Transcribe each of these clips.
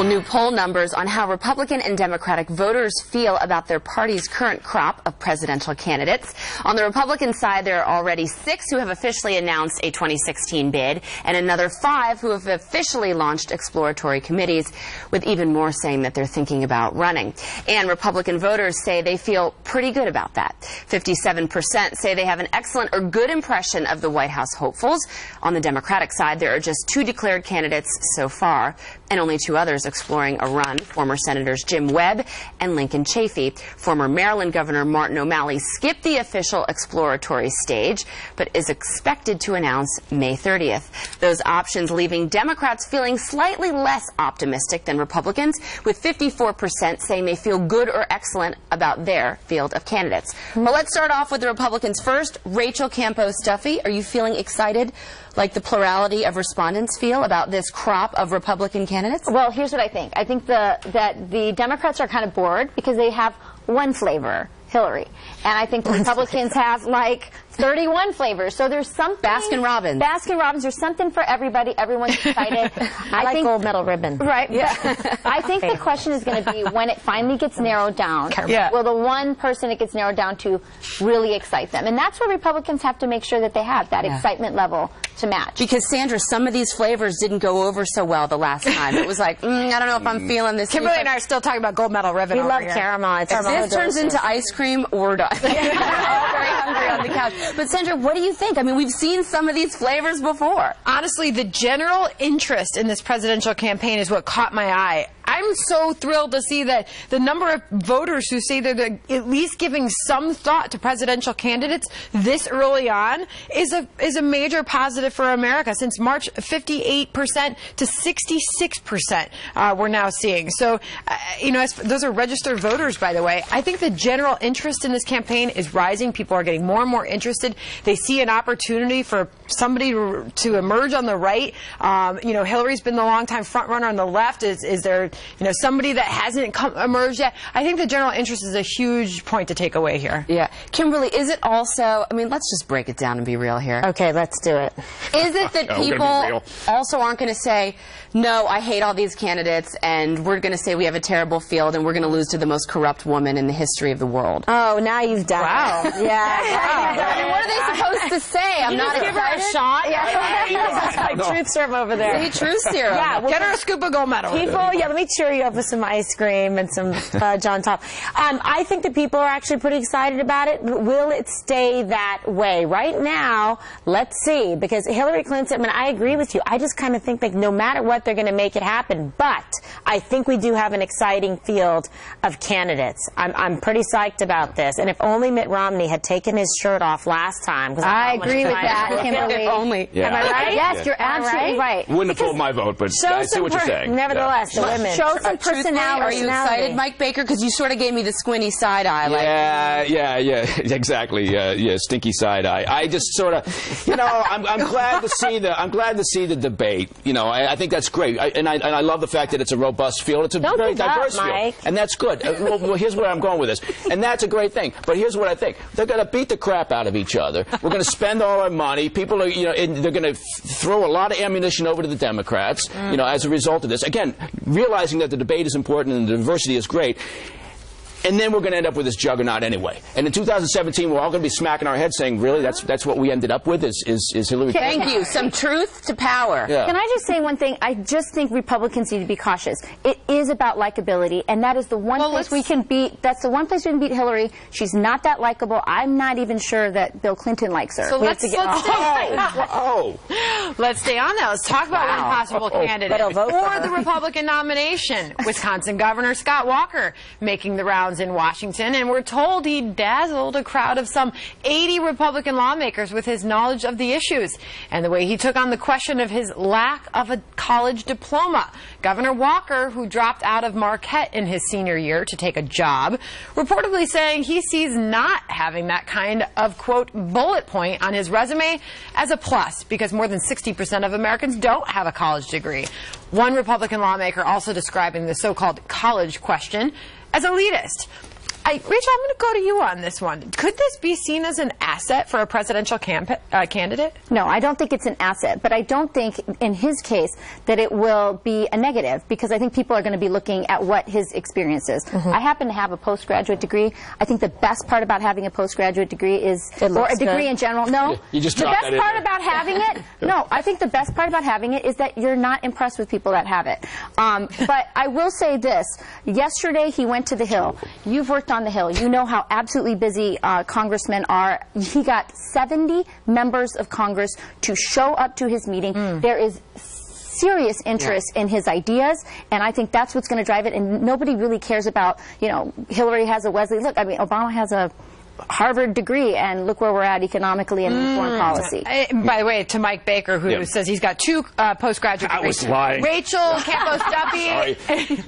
Well, new poll numbers on how Republican and Democratic voters feel about their party's current crop of presidential candidates. On the Republican side, there are already 6 who have officially announced a 2016 bid, and another 5 who have officially launched exploratory committees, with even more saying that they're thinking about running. And Republican voters say they feel pretty good about that. 57% say they have an excellent or good impression of the White House hopefuls. On the Democratic side, there are just 2 declared candidates so far, and only 2 others exploring a run, former Senators Jim Webb and Lincoln Chafee. Former Maryland Governor Martin O'Malley skipped the official exploratory stage, but is expected to announce May 30th. Those options leaving Democrats feeling slightly less optimistic than Republicans, with 54% saying they feel good or excellent about their field of candidates. Well, let's start off with the Republicans first. Rachel Campos-Duffy, are you feeling excited, like the plurality of respondents feel, about this crop of Republican candidates? Well, here's what I think. I think that the Democrats are kind of bored because they have one flavor, Hillary. And I think the Republicans have like 31 flavors. So there's something. Baskin-Robbins. Baskin-Robbins. There's something for everybody. Everyone's excited. I like gold medal ribbon. Right. Yeah. I think the question is going to be when it finally gets narrowed down, will the one person it gets narrowed down to really excite them? And that's what Republicans have to make sure that they have, that excitement level to match. Because, Sandra, some of these flavors didn't go over so well the last time. It was like, I don't know if I'm feeling this. Kimberly and I are still talking about gold medal ribbon. We love caramel. If this turns into ice cream, we're done. We're all very hungry on the couch. But, Sandra, what do you think? I mean, we've seen some of these flavors before. Honestly, the general interest in this presidential campaign is what caught my eye. I'm so thrilled to see that the number of voters who say that they're at least giving some thought to presidential candidates this early on is a major positive for America. Since March, 58% to 66% we're now seeing. So, you know, those are registered voters, by the way. I think the general interest in this campaign is rising. People are getting more and more interested. They see an opportunity for somebody to emerge on the right. You know, Hillary's been the longtime front runner on the left. Is there, you know, somebody that hasn't emerged yet? I think the general interest is a huge point to take away here. Yeah. Kimberly, is it also, I mean, let's just break it down and be real here. Okay, let's do it. Is it that people also aren't going to say, no, I hate all these candidates, and we're going to say we have a terrible field, and we're going to lose to the most corrupt woman in the history of the world? Oh, now you've done it. Yeah. I mean, what are they supposed to say? I'm not excited. Shot? Yeah. Truth serum over there. See, truth serum. Yeah, well, get her a scoop of gold medal. People, let me cheer you up with some ice cream and some John Top. I think that people are actually pretty excited about it. Will it stay that way? Right now, let's see, because Hillary Clinton, I mean, I agree with you. I just kind of think that no matter what, they're going to make it happen. But I think we do have an exciting field of candidates. I'm pretty psyched about this. And if only Mitt Romney had taken his shirt off last time. I agree with that, Kimberly. If only. Yeah. Am I right? Yes, you're absolutely right. Wouldn't have pulled my vote, but I see what you're saying. Nevertheless, the women. Show some personality. Are you excited, Mike Baker? Because you sort of gave me the squinty side eye. Yeah, exactly. Yeah, stinky side eye. I just sort of, you know, I'm glad to see the debate. You know, I think that's great, and I love the fact that it's a robust field. It's a very diverse field, and that's good. Well, here's where I'm going with this, and that's a great thing. But here's what I think: they're going to beat the crap out of each other. We're going to spend all our money. People are, you know, they're going to throw a lot of ammunition over to the Democrats. You know, as a result of this, again, realizing that the debate is important and the diversity is great. And then we're going to end up with this juggernaut anyway. And in 2017, we're all going to be smacking our heads saying, really, that's what we ended up with is Hillary Clinton. Thank you. Some truth to power. Yeah. Can I just say one thing? I just think Republicans need to be cautious. It is about likability, and that is the one place we can beat. That's the one place we can beat Hillary. She's not that likable. I'm not even sure that Bill Clinton likes her. So let's stay on that. Let's talk about one possible candidate for the Republican nomination. Wisconsin Governor Scott Walker making the rounds in Washington, and we're told he dazzled a crowd of some 80 Republican lawmakers with his knowledge of the issues and the way he took on the question of his lack of a college diploma. Governor Walker, who dropped out of Marquette in his senior year to take a job, reportedly saying he sees not having that kind of, quote, bullet point on his resume as a plus because more than 60% of Americans don't have a college degree. One Republican lawmaker also describing the so-called college question as elitist. Rachel, I'm going to go to you on this one. Could this be seen as an asset for a presidential candidate? No, I don't think it's an asset, but I don't think in his case that it will be a negative, because I think people are going to be looking at what his experience is. I happen to have a postgraduate degree. I think the best part about having a postgraduate degree is, or a degree in general, no. You just the dropped best part about having it, no, I think the best part about having it is that you're not impressed with people that have it. But I will say this. Yesterday he went to the Hill. You've worked on the Hill. You know how absolutely busy congressmen are. He got 70 members of Congress to show up to his meeting. There is serious interest in his ideas, and I think that's what's going to drive it. And nobody really cares about, you know, Hillary has a Wesley. Look, I mean, Obama has a Harvard degree, and look where we're at economically and in foreign policy. By the way, to Mike Baker, who says he's got 2 postgraduate degrees. I was lying. Rachel Campos-Duffy. Sorry.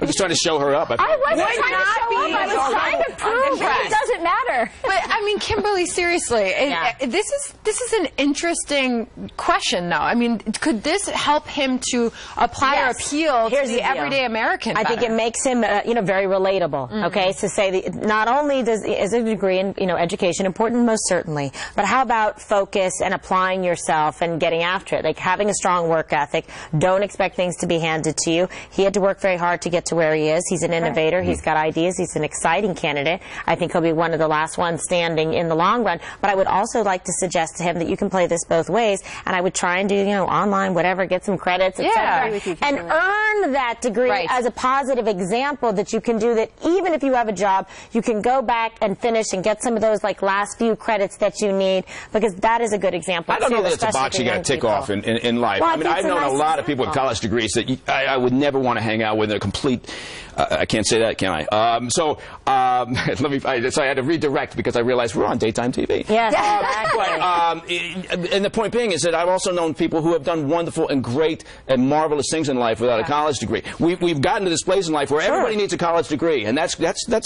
I'm just trying to show her up. I wasn't trying to show up. I was trying to prove it doesn't matter. But I mean, Kimberly, seriously, this is an interesting question, though. I mean, could this help him to apply or appeal to the everyday American? I think it makes him, you know, very relatable. Okay, to say that not only is a degree in, you know, education important, most certainly, but how about focus and applying yourself and getting after it, like having a strong work ethic. Don't expect things to be handed to you. He had to work very hard to get to where he is. He's an innovator. He's got ideas. He's an exciting candidate. I think he'll be one of the last ones standing in the long run. But I would also like to suggest to him that you can play this both ways, and I would try and do, you know, online, whatever, get some credits, etc., and earn that degree as a positive example that you can do that. Even if you have a job, you can go back and finish and get some of those like last few credits that you need, because that is a good example. I don't know that it's a box you got to tick off in life. Well, I mean, I've known a lot of people with college degrees that I would never want to hang out with in a complete. I can't say that, can I? So I had to redirect because I realized we're on daytime TV. Yes, exactly. And the point being is that I've also known people who have done wonderful and great and marvelous things in life without a college degree. We've gotten to this place in life where everybody needs a college degree, and that's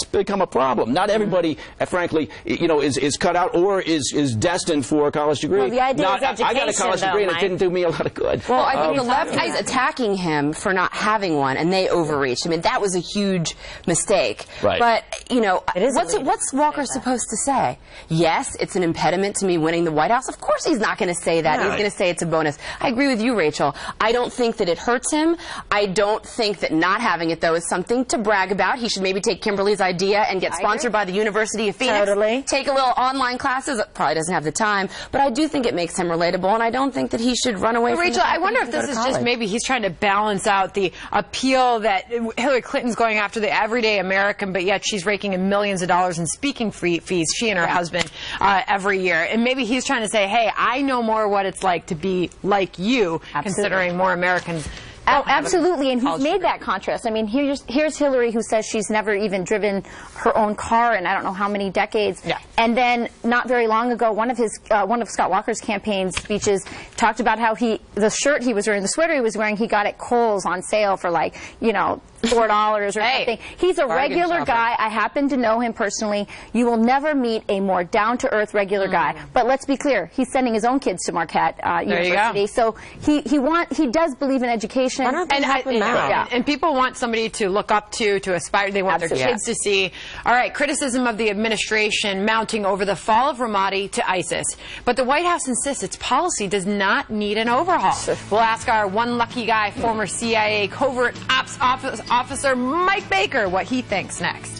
become a problem. Not everybody, frankly, you know, is cut out or is destined for a college degree. Well, the idea is education, I got a college degree, and it didn't do me a lot of good. Well, I think the left is attacking him for not having one, and they overreached. I mean, that was a huge mistake. Right. But, you know, what's Walker supposed to say? Yes, it's an impediment to me winning the White House. Of course he's not going to say that. He's going to say it's a bonus. I agree with you, Rachel. I don't think that it hurts him. I don't think that not having it, though, is something to brag about. He should maybe take Kimberly's idea and get sponsored by the University of Phoenix. Totally. Take a little online classes. Probably doesn't have the time. But I do think it makes him relatable, and I don't think that he should run away from Rachel, I wonder if this is just maybe he's trying to balance out the appeal that Hillary Clinton's going after the everyday American, but yet she's raking in millions of dollars in speaking fees, she and her husband, every year. And maybe he's trying to say, hey, I know more what it's like to be like you, considering more Americans. Oh, absolutely, and he's made that contrast. I mean, here's Hillary, who says she's never even driven her own car in I don't know how many decades. Yeah. And then not very long ago, one of Scott Walker's campaign speeches talked about how the shirt he was wearing, the sweater he was wearing, he got at Kohl's on sale for like, you know, $4 or something. He's a regular guy. I happen to know him personally. You will never meet a more down-to-earth regular guy. But let's be clear, he's sending his own kids to Marquette University. So he does believe in education. And people want somebody to look up to aspire. They want their kids to see. All right, criticism of the administration mounting over the fall of Ramadi to ISIS. But the White House insists its policy does not need an overhaul. We'll ask our one lucky guy, former CIA covert ops officer Mike Baker, what he thinks next.